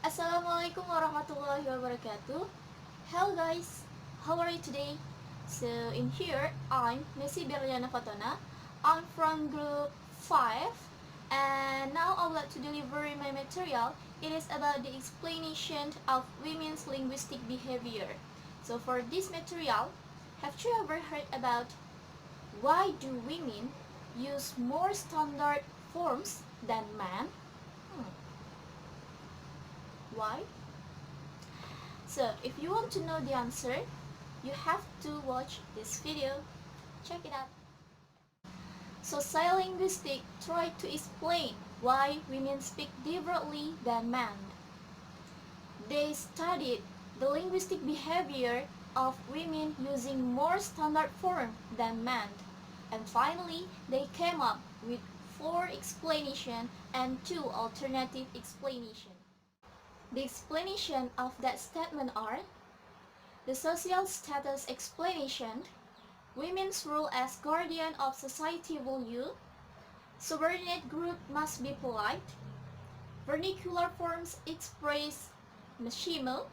Assalamualaikum warahmatullahi wabarakatuh. Hello guys, how are you today? So in here, I'm Messi Berliana Fatona. I'm from group 5 and now I would like to deliver my material. It is about the explanation of women's linguistic behavior. So for this material, have you ever heard about why do women use more standard forms than men? Why? So if you want to know the answer, you have to watch this video. Check it out. Sociolinguistics try to explain why women speak differently than men. They studied the linguistic behavior of women using more standard form than men. And finally, they came up with 4 explanations and 2 alternative explanations. The explanation of that statement are: the social status explanation, women's role as guardian of society value, subordinate group must be polite, vernacular forms express machismo,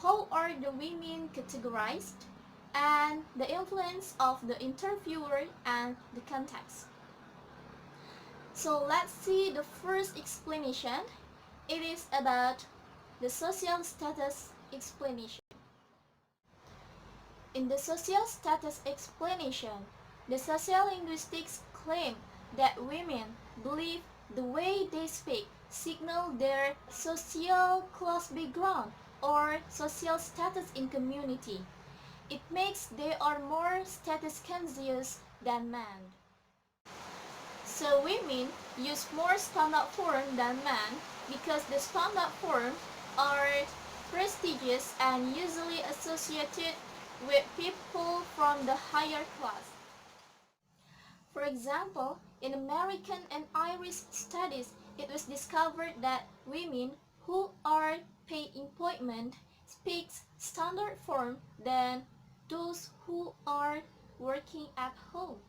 how are the women categorized, and the influence of the interviewer and the context. So let's see the first explanation. It is about the social status explanation. In the social status explanation, the sociolinguistics claim that women believe the way they speak signal their social class background or social status in community. It makes they are more status conscious than men. So women use more standard form than men because the standard form are prestigious and usually associated with people from the higher class. For example, in American and Irish studies, it was discovered that women who are paid employment speaks standard form than those who are working at home.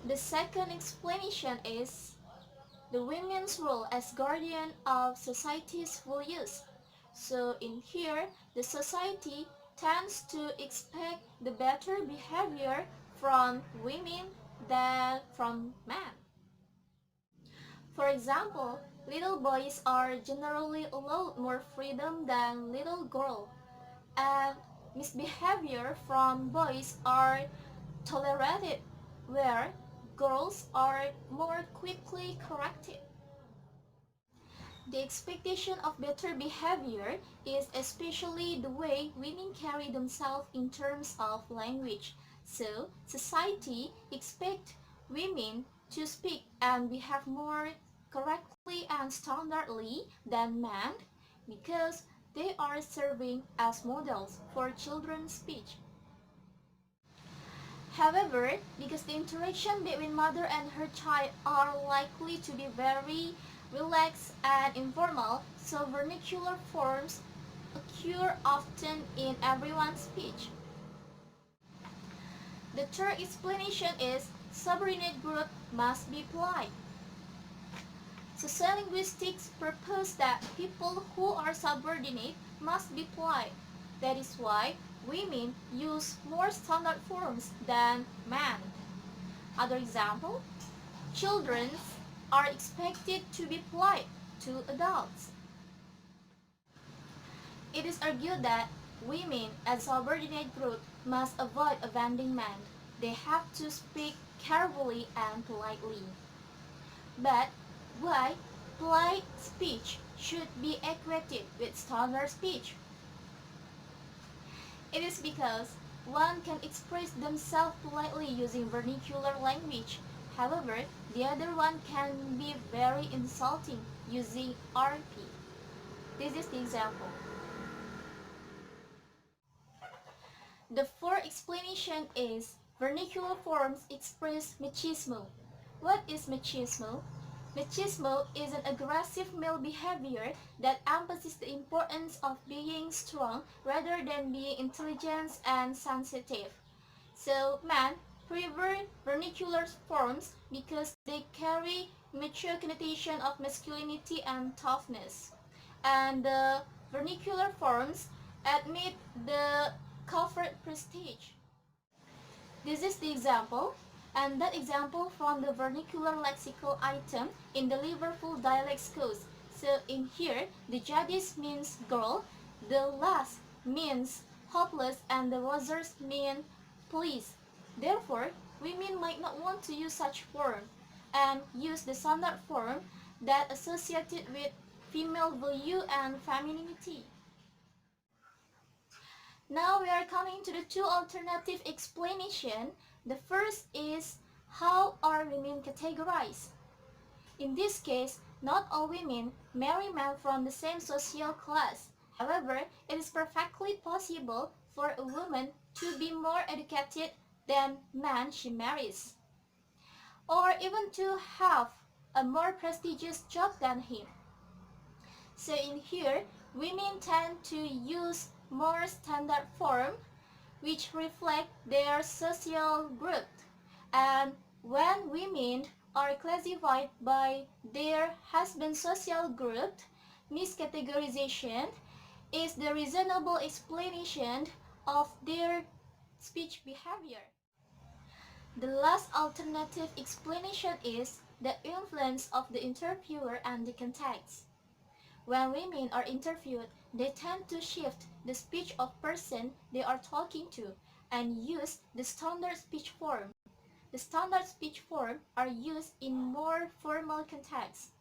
The second explanation is the women's role as guardian of society's values. So in here, the society tends to expect the better behavior from women than from men. For example, little boys are generally allowed more freedom than little girls, and misbehavior from boys are tolerated, where girls are more quickly corrected. The expectation of better behavior is especially the way women carry themselves in terms of language. So, society expects women to speak and behave more correctly and standardly than men because they are serving as models for children's speech. However, because the interaction between mother and her child are likely to be very relaxed and informal, so vernacular forms occur often in everyone's speech. The third explanation is subordinate group must be polite. Sociolinguistics propose that people who are subordinate must be polite. That is why women use more standard forms than men. Other example, children are expected to be polite to adults. It is argued that women as subordinate group must avoid offending men. They have to speak carefully and politely. But why polite speech should be equated with standard speech? It is because one can express themselves politely using vernacular language. However, the other one can be very insulting using RP. This is the example. The fourth explanation is vernacular forms express machismo. What is machismo? Machismo is an aggressive male behavior that emphasizes the importance of being strong rather than being intelligent and sensitive. So men prefer vernacular forms because they carry mature connotation of masculinity and toughness. And the vernacular forms admit the covert prestige. This is the example, and that example from the vernacular lexical item in the Liverpool dialects course. So in here, the jadis means girl, the las means hopeless, and the wazers mean please. Therefore, women might not want to use such form and use the standard form that associated with female value and femininity. Now we are coming to the two alternative explanation. The first is how are women categorized? In this case, not all women marry men from the same social class. However, it is perfectly possible for a woman to be more educated than man she marries, or even to have a more prestigious job than him. So in here, women tend to use more standard form which reflect their social group. And when women are classified by their husband's social group, miscategorization is the reasonable explanation of their speech behavior. The last alternative explanation is the influence of the interviewer and the context. When women are interviewed, they tend to shift the speech of person they are talking to and use the standard speech form. The standard speech form are used in more formal contexts.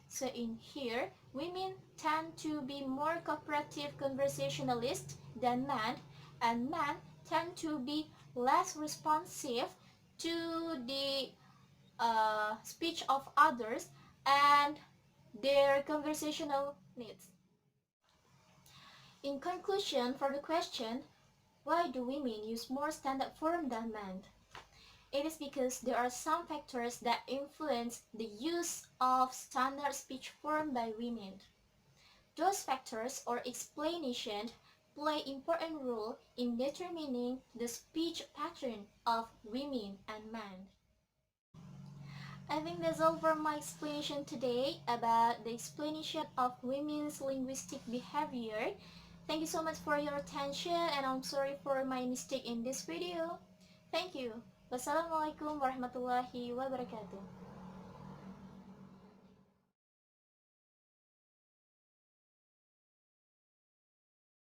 So in here, women tend to be more cooperative conversationalists than men, and men tend to be less responsive to the speech of others and their conversational needs. In conclusion, for the question, why do women use more standard form than men? It is because there are some factors that influence the use of standard speech form by women. Those factors or explanations play important role in determining the speech pattern of women and men. I think that's all for my explanation today about the explanation of women's linguistic behavior. Thank you so much for your attention, and I'm sorry for my mistake in this video. Thank you. Wassalamualaikum warahmatullahi wabarakatuh.